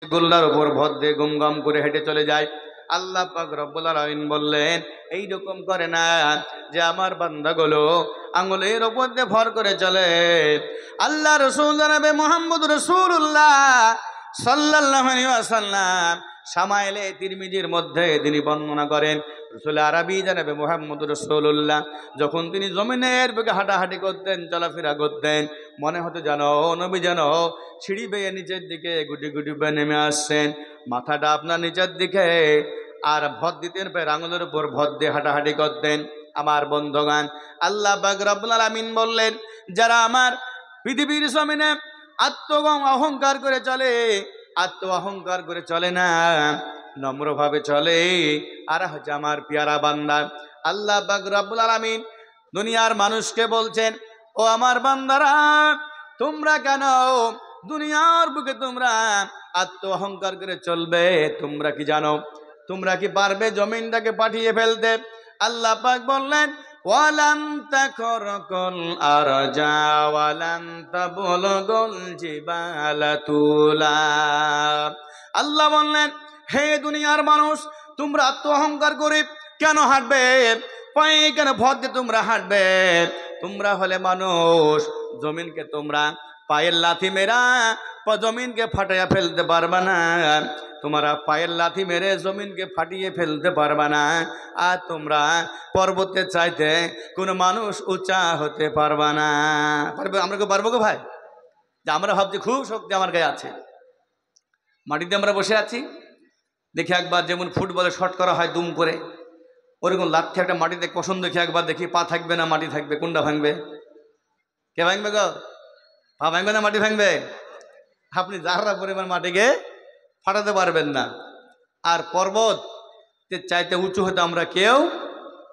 গোল্লার উপর ভর দিয়ে গুমগাম করে হেঁটে চলে যায়। আল্লাহ পাক রব্বুল আলামিন বললেন, এইরকম করে না যে আমার বান্দাগুলো আঙুলের ওপর দিয়ে ভর করে চলে। আল্লাহ রাসূল জনাবে মুহাম্মদ রাসূলুল্লাহ সাল্লাল্লাহু আলাইহি ওয়াসাল্লাম শামাইলে তিরমিজির মধ্যে তিনি বর্ণনা করেন, রাসূল আরবি জনাবে মুহাম্মদ রাসূলুল্লাহ যখন তিনি জমিনের বুকে হাঁটাহাঁটি করতেন, চলাফেরা করতেন, মনে হতো যেন নবী যেন সিঁড়ি বেয়ে নিচের দিকে গুটি গুটি বেয়ে নেমে আসছেন, মাথাটা আপনার নিচের দিকে, আর ভর দিতেন পায়ের আঙুলের উপর ভর দিয়ে হাঁটাহাঁটি করতেন। আমার বন্ধুগণ, আল্লাহ পাক রব্বুল আলামিন বললেন, যারা আমার পৃথিবীর জমিনে অহংকার করে চলে, অহংকার করে চলে না, নম্রভাবে চলে, আর হচ্ছে আমার পেয়ারা বান্দা। আল্লাহ পাক রব্বুল আলামিন দুনিয়ার মানুষকে বলছেন, ও আমার বান্দারা, তোমরা কেন দুনিয়ার বুকে তোমরা অহংকার করে চলবে? তোমরা কি জানো, তোমরা কি পারবে জমিনটাকে পাঠিয়ে ফেলতে? আল্লাহ পাক বললেন, ওয়ালান তাখরকুল আরজা ওয়ালান তাবলুগুল জিবালা তুলা। আল্লাহ বললেন, হে দুনিয়ার মানুষ, তোমরা অহংকার করে কেন হাঁটবে? পায়ে কেন ভর দিয়ে তোমরা হাঁটবে? তোমরা হলে মানুষ, জমিনকে তোমরা পায়ের লাথি মেরা জমিনকে ফাটাইয়া ফেলতে পারবা না। তোমরা পায়ের লাথি মেরে জমিনকে ফাটিয়ে ফেলতে পারবা না। আর তোমরা পর্বতের চাইতে কোনো মানুষ উঁচা হতে পারবা না। পারবে? আমরা কেউ পারবো গো ভাই? যে আমরা ভাবছি খুব শক্তি আমার গায়ে আছে, মাটিতে আমরা বসে আছি, দেখি একবার যেমন ফুটবলে শট করা হয় দুম করে, ওরকম লাথি একটা মাটিতে কষণ দেখি, একবার দেখি পা থাকবে না মাটি থাকবে, কোনটা ভাঙবে? কে ভাঙবে গো? পা ভাঙবে না মাটি ভাঙবে? আপনি যারা পরিমাণ মাটিকে ফাটাতে পারবেন না। আর পর্বত চাইতে উঁচু হতে আমরা কেউ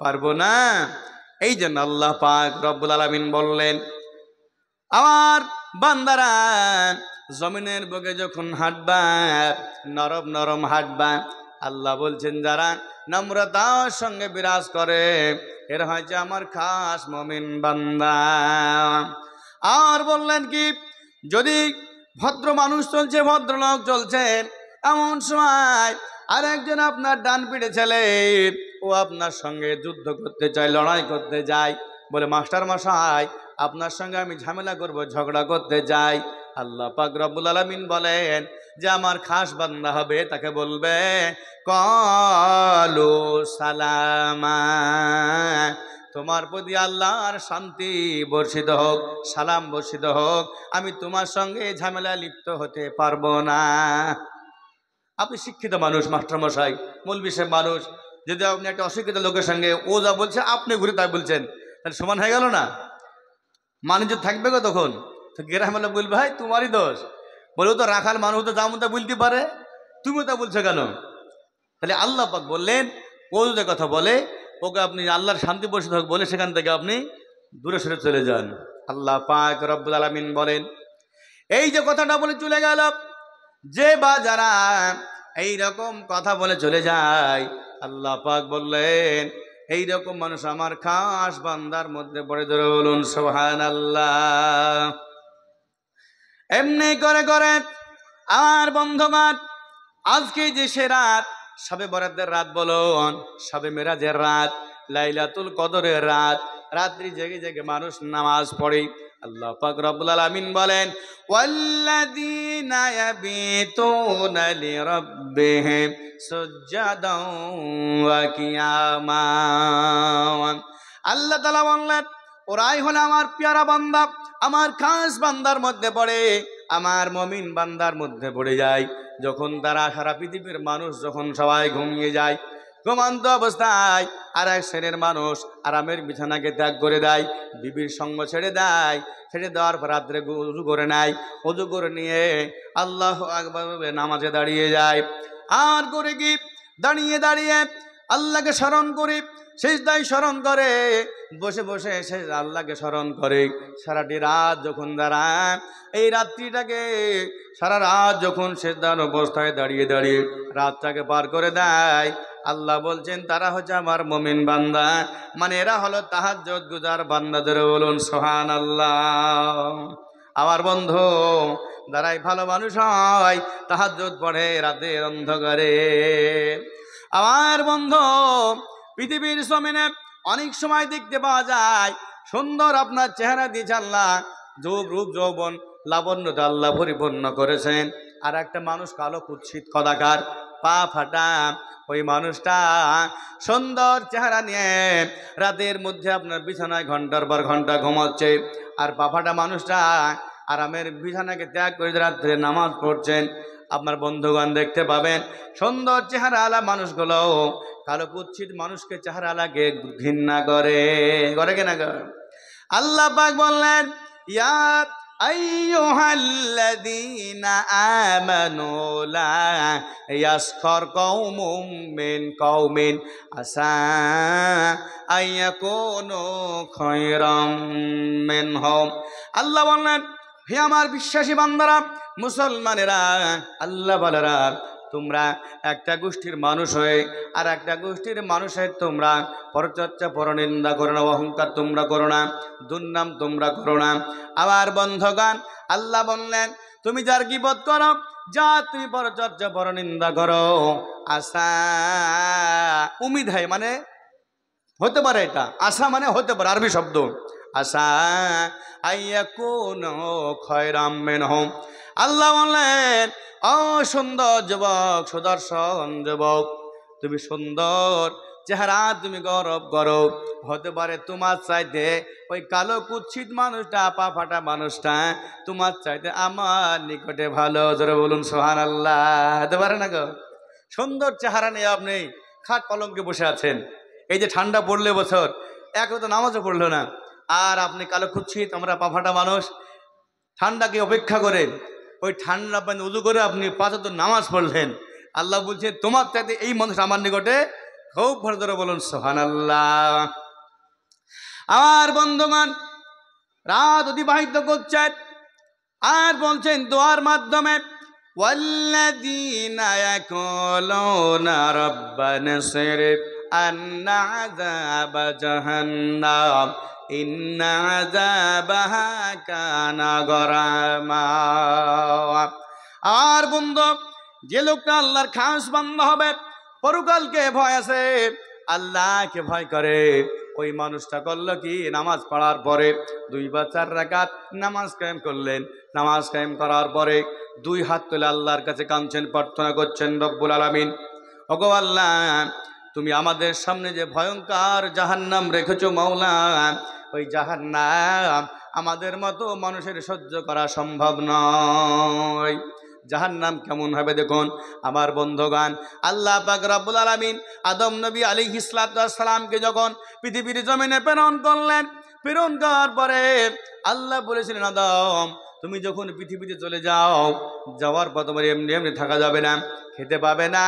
পারবো না। এই জন্য আল্লাহ পাক রব্বুল আলামিন বললেন, আমার বান্দারা জমিনের বুকে যখন হাঁটবা, নরম নরম হাঁটবা। আল্লাহ বলছেন, যারা নম্রতার সঙ্গে বিরাজ করে এরা হয়েছে আমার খাস মুমিন বান্দা। আর বললেন কি, যদি ভদ্র মানুষ চলছে, ভদ্রলোক চলছেন, এমন সময় আরেকজন আপনার ডান পিঠে ছেলে ও আপনার সঙ্গে যুদ্ধ করতে চায়, লড়াই করতে যায়, বলে মাস্টার মশাই আপনার সঙ্গে আমি ঝামেলা করব, ঝগড়া করতে যাই। আল্লাহ পাক রব্বুল আলামিন বলেন যে আমার খাস বান্দা হবে, তাকে বলবে ক্বালু সালামা, তোমার প্রতি আল্লাহর শান্তি বর্ষিত হোক, সালাম বর্ষিত হোক, আমি তোমার সঙ্গে ঝামেলা লিপ্ত হতে পারবো না। আপনি শিক্ষিত মানুষ, মাস্টারমশাই মৌলবি সাহেব মানুষ, যদি আপনি একটা অশিক্ষিত লোকের সঙ্গে ও যা বলছে আপনি ঘুরে তাই বলছেন, তাহলে সমান হয়ে গেল না? মানুষ থাকবে গো তখন, তো গ্রামে বলবে ভাই তোমারই দোষ, বলে ও তো রাখাল মানুষ, তো যেমন তা বলতে পারে, তুমি তা বলছো কেন? তাহলে আল্লাহ পাক বললেন, ও যদি কথা বলে ওকে আপনি আল্লাহর শান্তি বর্ষিত হোক বলে সেখান থেকে আপনি দূরে সরে চলে যান। আল্লাহ পাক রব্বুল আলামিন বলেন, এই যে কথাটা বলে চলে গেল, যে বা যারা এইরকম কথা বলে চলে যায়, আল্লাহ পাক বললেন এই রকম মানুষ আমার খাস বান্দার মধ্যে পড়ে। ধরে বলুন সুবহানাল্লাহ। এমনি করে করে আমার বন্ধুগণ, আজকে যে সে রাত, শবে বরাতের রাত বলুন, শবে মেরাজের রাত, লাইলাতুল কদরের রাত, রাত্রি জেগে জেগে মানুষ নামাজ পড়ে। আল্লাহ পাক রব্বুল আলামিন বলেন, ওয়াল্লাযীনা ইয়াবিতুনা লিরাব্বিহিম সুজদান ওয়া কিয়ামা। আল্লাহ তাআলা বললেন, ওরাই হলো আমার পেয়ারা বান্দা, আমার খাস বান্দার মধ্যে পড়ে, আমার মুমিন বান্দার মধ্যে পড়ে যায়। যখন তারা সারা পৃথিবীর মানুষ যখন সবাই ঘুমিয়ে যায়, ঘুমন্ত অবস্থায় আর এক শ্রেণীর মানুষ আরামের বিছানাকে ত্যাগ করে দেয়, বিবির সঙ্গ ছেড়ে দেয়, ছেড়ে দেওয়ার পর রাত্রে উজু করে নেয়, উজু করে নিয়ে আল্লাহু আকবার নামাজে দাঁড়িয়ে যায়। আর করে কি দাঁড়িয়ে দাঁড়িয়ে আল্লাহকে স্মরণ করে, সিজদায় স্মরণ করে, বসে বসে সে আল্লাহকে স্মরণ করে। সারাটি রাত যখন দাঁড়ায়, এই রাত্রিটাকে সারা রাত যখন সিজদার অবস্থায় দাঁড়িয়ে দাঁড়িয়ে রাতটাকে পার করে দেয়, আল্লাহ বলছেন তারা হচ্ছে আমার মুমিন বান্দা, মানে এরা হলো তাহাজ্জুদ গুজার বান্দাদের। বলুন সুবহানাল্লাহ। আমার বন্ধু দাঁড়াই ভালো মানুষ হয়, তাহাজ্জুদ পড়ে রাতের অন্ধকারে। আমার বন্ধু পৃথিবীর জমিনে অনেক সময় দেখতে পাওয়া যায় সুন্দর আপনার চেহারা দিয়েছে আল্লাহ, রূপ যৌবন লাবণ্যতা আল্লাহ পরিপূর্ণ করেছেন, আর একটা মানুষ কালো কুৎসিত কদাকার পা ফাটা, ওই মানুষটা সুন্দর চেহারা নিয়ে রাতের মধ্যে আপনার বিছানায় ঘন্টার পর ঘন্টা ঘুমাচ্ছে, আর পা ফাটা মানুষটা আরামের বিছানাকে ত্যাগ করে রাত্রে নামাজ পড়ছেন। আপনার বন্ধুগণ দেখতে পাবেন সুন্দর চেহারা আলা মানুষগুলো কালো কুৎসিত মানুষকে চেহারা আলাকে ঘৃণা করে, করে কিনা? আল্লাহ পাক বললেন, ইয়া আইয়ুহাল্লাযীনা আমানু লা ইয়াসখার কওমুম মিন কওমিন আসা আইয়াকুনু খায়রাম মিনহুম। আল্লাহ বললেন, হে আমার বিশ্বাসী বান্দারা, মুসলমানেরা, আল্লাহ বালারা, তোমরা একটা গোষ্ঠীর মানুষ হয়ে আর একটা গোষ্ঠীর মানুষের তোমরা পরচর্চা পরনিন্দা করো না, অহংকার তোমরা করো না, দুর্নাম তোমরা করো না। আবার বন্ধগান আল্লাহ বললেন, তুমি যার গীবত করো, যা তুমি পরচর্চা পরনিন্দা করো, আশা উমিদ হয় মানে হতে পারে, এটা আশা মানে হতে পারে, আরবি শব্দ আশা আইয়াকুনু খায়রাম মিনহুম। আল্লাহ বললেন, ও সুন্দর যুবক, সুদর্শন যুবক, তুমি সুন্দর চেহারা, তুমি গৌরব করো, হতে পারে তোমার চাইতে ওই কালো কুৎসিত মানুষটা, পা ফাটা মানুষটা তোমার চাইতে আমার নিকটে ভালো। জোরে বলুন সুবহানাল্লাহ। হতে পারে না গো? সুন্দর চেহারা নিয়ে আপনি খাট পালঙ্কে বসে আছেন, এই যে ঠান্ডা পড়লে বছর এক তো নামাজও পড়লো না, আর আপনি কালো কুৎসিত, আমরা পা ফাটা মানুষ, ঠান্ডাকে অপেক্ষা করে ওই ঠান্ডা পানি উজু করে আপনি 5 ওয়াক্ত নামাজ পড়লেন। আল্লাহ বলছে তোমার চাইতে এই মানুষ আমার নিকটে খুব ভালো। ধরে বলুন সুবহানাল্লাহ। আমার বন্ধুগণ রাত অতিবাহিত করছেন আর বলছেন দোয়ার মাধ্যমে, ওয়াল্লাযীনা ইয়াকুলুনা রাব্বানা সিরফ আন্না আযাবা জাহান্নাম ইন্না আযাবাহা কানা গরামা। আর বন্ধু, যে লোকটা আল্লাহর খাস বান্দা হবে, পরকালকে ভয় আছে, আল্লাহকে ভয় করে, ওই মানুষটা করলো কি, নামাজ পড়ার পরে 2 বা 4 রাকাত নামাজ কায়েম করলেন। নামাজ কায়েম করার পরে 2 হাত তুলে আল্লাহর কাছে কাঁদছেন, প্রার্থনা করছেন, রব্বুল আলামিন, ওগো আল্লাহ, তুমি আমাদের সামনে যে ভয়ঙ্কর জাহান্নাম রেখেছো মাওলা, ওই জাহান্নাম আমাদের মতো মানুষের সহ্য করা সম্ভব নয়। জাহান্নাম কেমন হবে দেখুন। আমার বন্ধুগান আল্লাহ পাক রব্বুল আলামিন আদম নবী আলাইহিস সালামকে যখন পৃথিবীর জমিনে প্রেরণ করলেন, প্রেরণ করার পরে আল্লাহ বলেছিলেন, আদম তুমি যখন পৃথিবীতে চলে যাও, যাওয়ার পর তোমার এমনি এমনি থাকা যাবে না, খেতে পাবে না,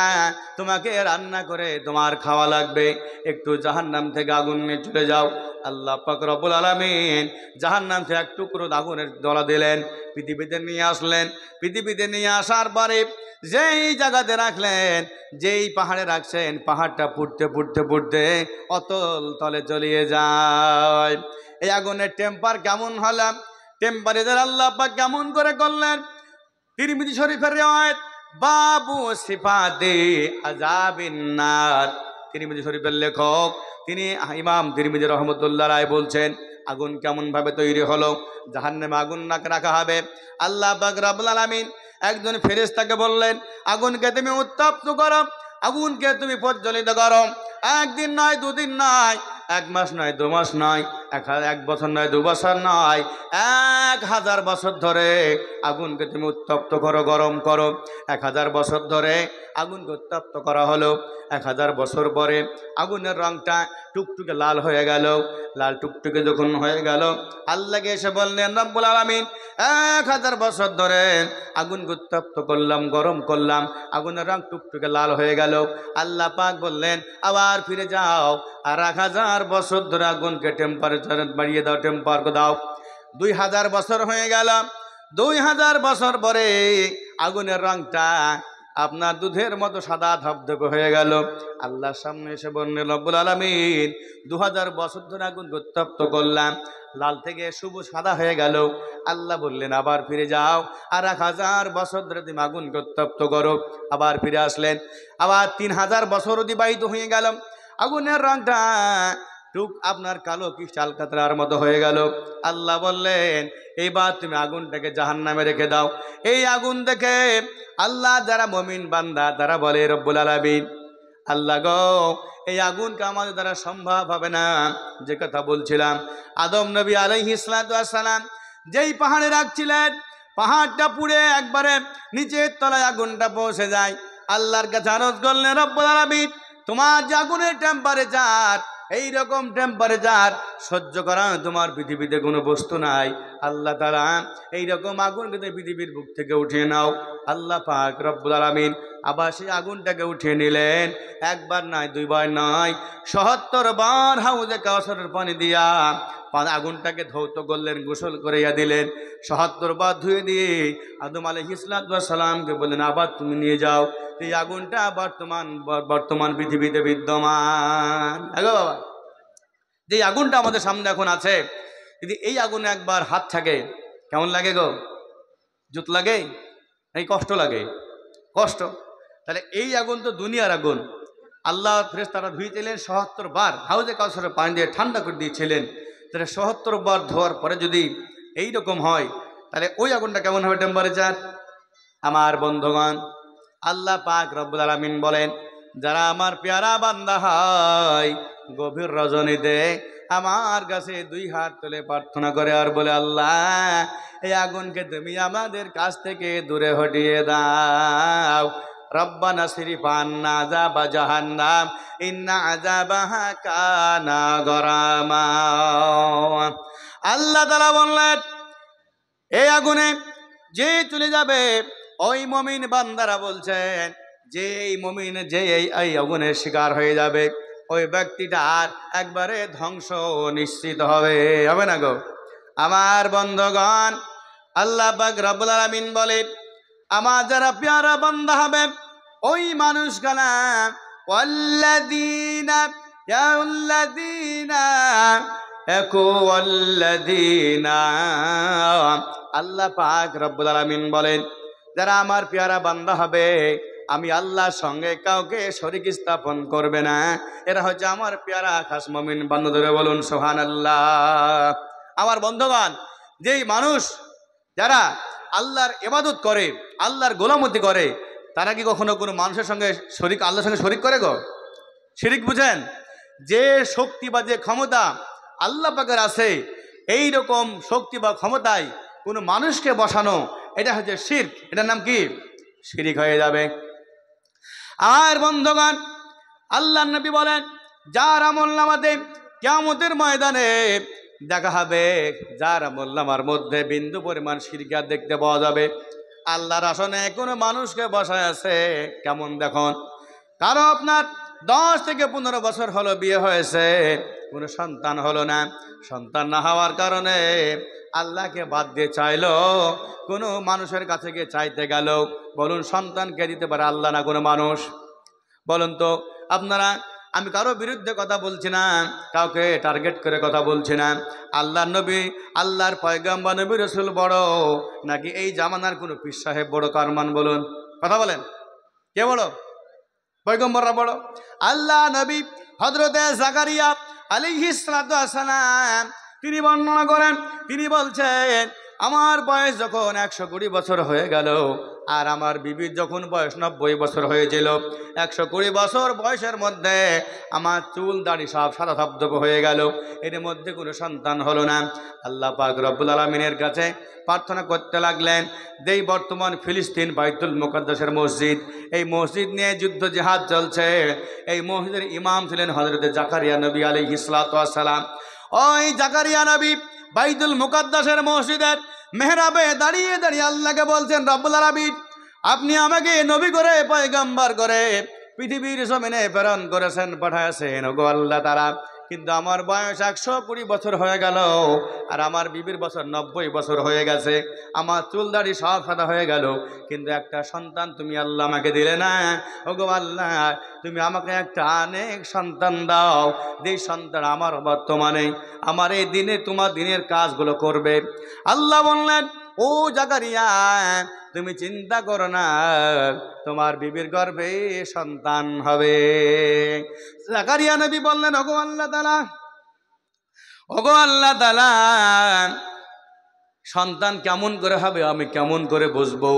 তোমাকে রান্না করে তোমার খাওয়া লাগবে, একটু জাহান্নাম থেকে আগুন নিয়ে চলে যাও। আল্লাহ পাক রব্বুল আলামিন জাহান্নাম থেকে এক টুকরো আগুনের দলা দিলেন, পৃথিবীতে নিয়ে আসলেন। পৃথিবীতে নিয়ে আসার পরে যেই জায়গাতে রাখলেন, যেই পাহাড়ে রাখছেন, পাহাড়টা পুড়তে পুড়তে পুড়তে অতল তলে চলিয়ে যায়। এই আগুনের টেম্পার কেমন হলাম, টেম্পারেচার আল্লাহ পাক কেমন করে করলেন। তিরমিজি শরীফের রিওয়ায়াত, বাবু সিফাতে আযাবিন নার। তিরমিজি শরীফের লেখক তিনি ইমাম তিরমিজি রহমতুল্লাহ রায় বলছেন, আগুন কেমন ভাবে তৈরি হলো, জাহান্নামে আগুন রাখা হবে। আল্লাহ পাক রব্বুল আলামিন একজন ফেরেশতাকে বললেন, আগুনকে তুমি উত্তপ্ত করো, আগুনকে তুমি প্রজ্বলিত করো, 1 দিন নয়, 2 দিন নয়, 1 মাস নয়, 2 মাস নয়, 1 বছর নয়, 2 বছর নয়, 1000 বছর ধরে আগুনকে তুমি উত্তপ্ত করো, গরম করো। 1000 বছর ধরে আগুনকে উত্তপ্ত করা হলো। 1000 বছর পরে আগুনের রংটা টুকটুকে লাল হয়ে গেল। লাল টুকটুকে যখন হয়ে গেল, আল্লাহকে এসে বললেন, রব্বুল আলামিন 1000 বছর ধরে আগুনকে উত্তপ্ত করলাম, গরম করলাম, আগুনের রং টুকটুকে লাল হয়ে গেল। আল্লাহ পাক বললেন, আবার ফিরে যাও, আর 1000 বছর ধরে আগুনকে টেম্পারেচার বাড়িয়ে দাও, টেম্পার দাও। 2000 বছর হয়ে গেল। 2000 বছর পরে আগুনের রংটা আপনার দুধের মতো সাদা ধবধবে হয়ে গেল। আল্লাহর সামনে এসে বললেন, রব্বুল আলামিন 2000 বছর ধরে আগুন উত্তপ্ত করলাম, লাল থেকে সবুজ সাদা হয়ে গেল। আল্লাহ বললেন, আবার ফিরে যাও, আর 1000 বছর ধরে তুমি আগুনকে উত্তপ্ত করো। আবার ফিরে আসলেন, আবার 3000 বছর অতিবাহিত হয়ে গেল। আগুনের রংটা টুক আপনার কালো ক্রিস্টাল কাতরার মতো হয়ে গেল। আল্লাহ বললেন, এইবার তুমি আগুনটাকে জাহান্নামে রেখে দাও। এই আগুন দেখে আল্লাহ যারা মুমিন বান্দা তারা বলে, রব্বুল আলামিন, আল্লাহ গো, এই আগুনকে আমাদের দ্বারা সম্ভব হবে না। যে কথা বলছিলাম, আদম নবী আলাইহিস সালাতু ওয়াস সালাম যেই পাহাড়ে রাখছিলেন, পাহাড়টা পুড়ে একবারে নিচের তলায় আগুনটা পৌঁছে যায়। আল্লাহর কাছে আরজ করলেন, রব্বুল আলামিন, তোমার যে আগুনের টেম্পারেচার, এইরকম টেম্পারেচার সহ্য করা তোমার পৃথিবীতে কোনো বস্তু নাই। আল্লাহ তাআলা এইরকম আগুনকে পৃথিবীর বুক থেকে উঠিয়ে নাও। আল্লাহ পাক রব্বুল আলামিন আবার সেই আগুনটাকে উঠিয়ে নিলেন। একবার নয়, দুইবার নয়, ৭৭ বার হাউজে কাউসারের পানি দিয়া আগুনটাকে ধৌত করলেন, গোসল করিয়া দিলেন। ৭৭ বার ধুয়ে দিয়ে আদম আলাইহিস সালামকে বললেন, আবার তুমি নিয়ে যাও, এই আগুনটা বর্তমান পৃথিবীতে বিদ্যমান। বাবা, যে আগুনটা আমাদের সামনে এখন আছে, যদি এই আগুনে একবার হাত থাকে, কেমন লাগে গো? জুত লাগে, এই কষ্ট লাগে, কষ্ট। তাহলে এই আগুন তো দুনিয়ার আগুন। আল্লাহ ফেরেশতারা ধুয়েছিলেন ৭৭ বার, হাউজে কাউসারের পানি দিয়ে ঠান্ডা করে দিয়েছিলেন। তাহলে ৭৭ বার ধোয়ার পরে যদি এই রকম হয়, তাহলে ওই আগুনটা কেমন হবে টেম্পারেচার? আমার বন্ধুগণ, আল্লাহ পাক রব্বুল আলামিন বলেন, যারা আমার পেয়ারা বান্দা হয়, গভীর রজনীতে আমার কাছে 2 হাত তুলে প্রার্থনা করে আর বলে, আল্লাহ, এই আগুনকে তুমি আমাদের কাছ থেকে দূরে হটিয়ে দাও। রব্বানা সিরিফ আন্না আযাবা জাহান্নাম ইন্না আযাবাহা কানা গরামা। আল্লাহ তাআলা বললেন, এই আগুনে যে চলে যাবে, ওই মুমিন বান্দারা বলছেন, যে এই মুমিন যে এই আগুনের শিকার হয়ে যাবে, ওই ব্যক্তিটা আর একবারে ধ্বংস নিশ্চিত হবে না গো? আমার বন্ধুগণ, আল্লাহ পাক রব্বুল আলামিন বলেন, আমার যারা পেয়ারা বান্দা হবে, ওই মানুষগুলা ওয়াল্লাযীনা আল্লাহ পাক রব্বুল আলামিন বলেন, যারা আমার পেয়ারা বান্দা হবে, আমি আল্লাহর সঙ্গে কাউকে শরীক স্থাপন করবে না, এরা হচ্ছে আমার পেয়ারা খাস মুমিন বান্দা। ধরে বলুন সুবহানাল্লাহ। আমার বন্ধুগণ, যেই মানুষ যারা আল্লাহর ইবাদত করে, আল্লাহর গোলামতি করে, তারা কি কখনো কোনো মানুষের সঙ্গে শরীক, আল্লাহর সঙ্গে শরীক করে গো? শিরিক বুঝেন? যে শক্তি বা যে ক্ষমতা আল্লাহ পাকের আছে, এই রকম শক্তি বা ক্ষমতায় কোনো মানুষকে বসানো, এটা হচ্ছে শিরক। এটার নাম কি? শিরিক হয়ে যাবে। আর বন্ধুগণ, আল্লাহর নবী বলেন, যার আমলনামাতে কিয়ামতের ময়দানে দেখা হবে, যার আমলনামার মধ্যে বিন্দু পরিমাণ শিরক দেখতে পাওয়া যাবে। আল্লাহর আসনে কোনো মানুষকে বসায় আছে, কেমন দেখুন, কারো আপনার 10 থেকে 15 বছর হলো বিয়ে হয়েছে, কোনো সন্তান হলো না। সন্তান না হওয়ার কারণে আল্লাহকে বাদ দিয়ে চাইলো, কোনো মানুষের কাছে গিয়ে চাইতে গেল। বলুন, সন্তান কে দিতে পারে, আল্লাহ না কোনো মানুষ? বলুন তো আপনারা। আমি কারো বিরুদ্ধে কথা বলছি না, কাউকে টার্গেট করে কথা বলছি না। আল্লাহর নবী, আল্লাহর পয়গম্বর নবী রাসূল বড়, নাকি এই জামানার কোনো পীর সাহেব বড়? কারমান বলুন, কথা বলেন, কে বড়? পয়গম্বররা বড়। আল্লাহ নবী হযরতে জাকারিয়া আলাইহিস সালাতু ওয়াস সালাম তিনি বর্ণনা করেন, তিনি বলছেন, আমার বয়স যখন 120 বছর হয়ে গেল, আর আমার বিবির যখন বয়স 90 বছর হয়েছিল, 120 বছর বয়সের মধ্যে আমার চুল দাড়ি সব সাদা ধবধবে হয়ে গেল, এর মধ্যে কোনো সন্তান হলো না। আল্লাহ পাক রব্বুল আলামিনের কাছে প্রার্থনা করতে লাগলেন। যেই বর্তমান ফিলিস্তিন বাইতুল মুকাদ্দাসের মসজিদ, এই মসজিদ নিয়ে যুদ্ধ জিহাদ চলছে। এই মসজিদের ইমাম ছিলেন হযরতে জাকারিয়া নবী আলাইহিস সালাতু ওয়াস সালাম। ওই জাকারিয়া নবী বাইতুল মুকাদ্দাসের মসজিদের মেহরাবে দাঁড়িয়ে দাঁড়িয়ে আল্লাহকে বলছেন, রব্বুল আলামিন, আপনি আমাকে নবী করে পয়গম্বর করে পৃথিবীর জমিনে প্রেরণ করেছেন, পাঠাইছেন। ওগো আল্লাহ তাআলা, কিন্তু আমার বয়স 120 বছর হয়ে গেল, আর আমার বিবির বছর 90 বছর হয়ে গেছে, আমার চুল দাড়ি সব সাদা হয়ে গেল, কিন্তু একটা সন্তান তুমি আল্লাহ আমাকে দিলে না। ওগো আল্লাহ, তুমি আমাকে একটা অনেক সন্তান দাও, যেই সন্তান আমার বর্তমানে আমার এই দিনে তোমার দিনের কাজগুলো করবে। আল্লাহ বললেন, ও জাকারিয়া, তুমি চিন্তা করো না, তোমার বিবির গর্ভে সন্তান হবে। জাকারিয়া নবী বললেন, ওগো আল্লাহ তাআলা, ওগো আল্লাহ তাআলা, সন্তান কেমন করে হবে, আমি কেমন করে বুঝবো?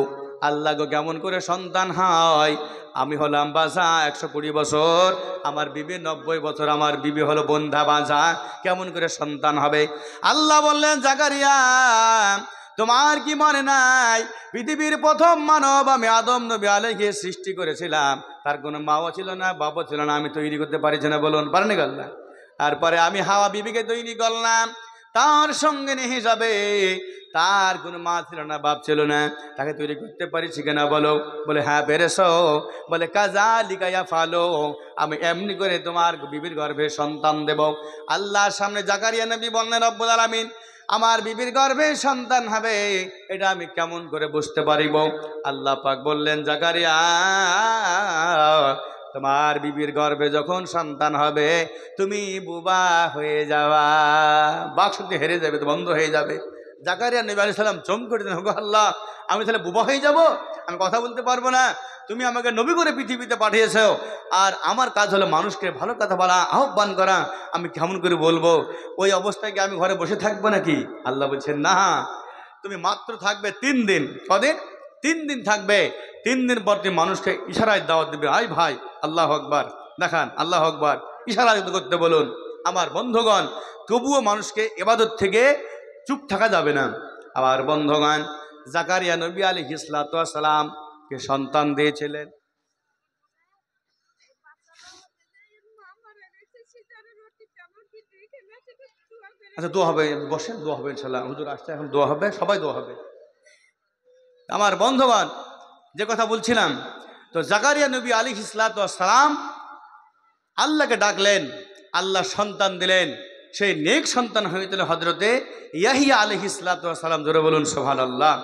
আল্লাহ গো, কেমন করে সন্তান হয়? আমি হলাম বাঁচা 120 বছর, আমার বিবি 90 বছর, আমার বিবি হলো বন্ধা বাঁচা, কেমন করে সন্তান হবে? আল্লাহ বললেন, জাকারিয়া, তোমার কি মনে নাই, পৃথিবীর প্রথম মানব আমি আদম নবী আলাইহিস সৃষ্টি করেছিলাম, তার কোনো মাও ছিল না, বাবা ছিল না, আমি তৈরি করতে পারছি না, বলুন পারেনি আল্লাহ? তারপরে আমি হাওয়া বিবিকে তৈরি করলাম, তার সঙ্গে নিয়ে যাবে, তার কোনো মা ছিল না, বাপ ছিল না, তাকে তৈরি করতে পারিছি কিনা বলো? বলে হ্যাঁ পেরেছো। বলে কাযালিকা ইয়াফআলু, আমি এমনি করে তোমার বিবির গর্ভে সন্তান দেব। আল্লাহর সামনে জাকারিয়া নবী বললেন, রব্বুল আলামিন, আমার বিবির গর্ভে সন্তান হবে, এটা আমি কেমন করে বুঝতে পারিব? আল্লাহ পাক বললেন, জাকারিয়া, তোমার বিবির গর্ভে যখন সন্তান হবে, তুমি বুবা হয়ে যাওয়া, বাকশক্তি হেরে যাবে, তো বন্ধ হয়ে যাবে। জাকারিয়া নবী আলাইহিস সালাম চমকে উঠলেন, ওগো আল্লাহ, আমি তাহলে বুবা হয়ে যাব? আমি কথা বলতে পারবো না? তুমি আমাকে নবী করে পৃথিবীতে পাঠিয়েছো, আর আমার কাজ হলো মানুষকে ভালো কথা বলা, আহ্বান করা, আমি কেমন করে বলবো? ওই অবস্থায় কি আমি ঘরে বসে থাকবো নাকি? আল্লাহ বলছেন, না, তুমি মাত্র থাকবে 3 দিন। কদিন? 3 দিন থাকবে। 3 দিন পর তুমি মানুষকে ইশারায় দাওয়াত দিবে, আই ভাই, আল্লাহ আকবার, দেখান, আল্লাহ আকবার, ইশারা করতে বলুন। আমার বন্ধুগণ, তবুও মানুষকে ইবাদত থেকে চুপ থাকা যাবে না। আমার বন্ধুগণ, জাকারিয়া নবী আলাইহিস সালাম কে সন্তান দিয়েছিলেন। আচ্ছা, দোয়া হবে, বসেন, দোয়া হবে ইনশাআল্লাহ। হুজুর আসছে, এখন দোয়া হবে, সবাই দোয়া হবে। আমার বন্ধুগণ, যে কথা বলছিলাম, তো জাকারিয়া নবী আলাইহিস সালাম আল্লাহকে ডাকলেন, আল্লাহ সন্তান দিলেন, সেই নেক সন্তান হয়েছিল হযরতে ইয়াহিয়া আলাইহিস সালাম। জোরে বলুন সুবহানাল্লাহ।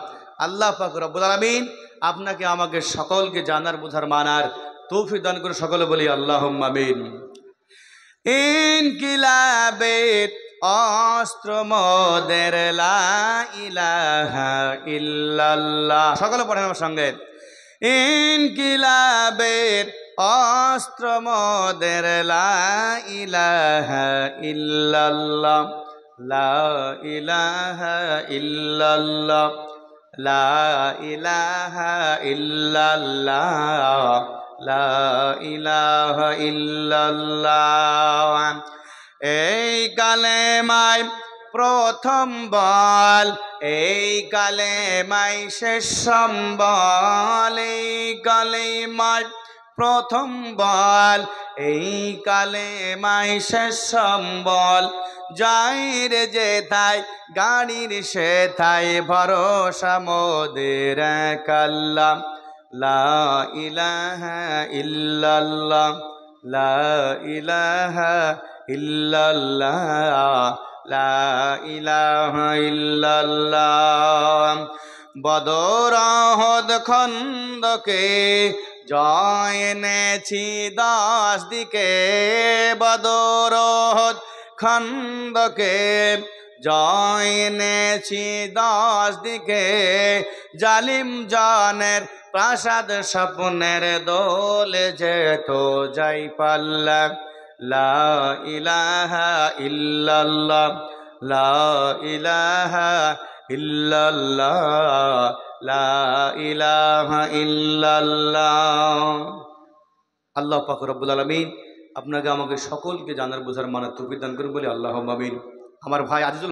আল্লাহ পাক রব্বুল আলামিন আপনাকে আমাকে সকলকে জানার, বোঝার, মানার তৌফিক দান করে, সকলে বলি আল্লাহুম্মা আমিন। ইনকিলাবের অস্ত্র মোদের লা ইলাহা ইল্লাল্লাহ, সকলে পড়েন আমার সঙ্গে। ইনকিলাবের অস্ত্র মোদের লা ইলাহা ইল্লাল্লাহ, লা ইলাহা ইল্লাল্লাহ, লা ইলাহা ইল্লাল্লাহ, লা ইলাহা ইল্লাল্লাহ। এই কালেমায় প্রথম বল, এই কালেমায় শেষ সম্বল, এই কালেমায় প্রথম বল, এই কালেমায় শেষ সম্বল। যাই রে যেথায় গাড়ির সেথায় ভরসা মোদের এক আল্লাহ, লা ইলাহা ইল্লাল্লাহ, লা ইলাহা ইল্লাল্লাহ, লা ইলাহা ইল্লাল্লাহ। বদর উহুদ খন্দকে জয় এনেছি 10 দিকে, বদর উহুদ খন্দকে জয় এনেছি 10 দিকে। জালিম জনের প্রাসাদ স্বপ্নের দোলে যেত যাই পাল্লা, লা ইলাহা ইল্লাল্লাহ, লা ইলাহা ইল্লাল্লাহ, লা ইলাহা ইল্লাল্লাহ। আল্লাহ পাক রব্বুল আলামিন আপনাকে আমাকে সকলকে জানার, বোঝার, মানার তৌফিক দান করুন বলে আল্লাহুম্মা আমিন। আমার ভাই আজিজুল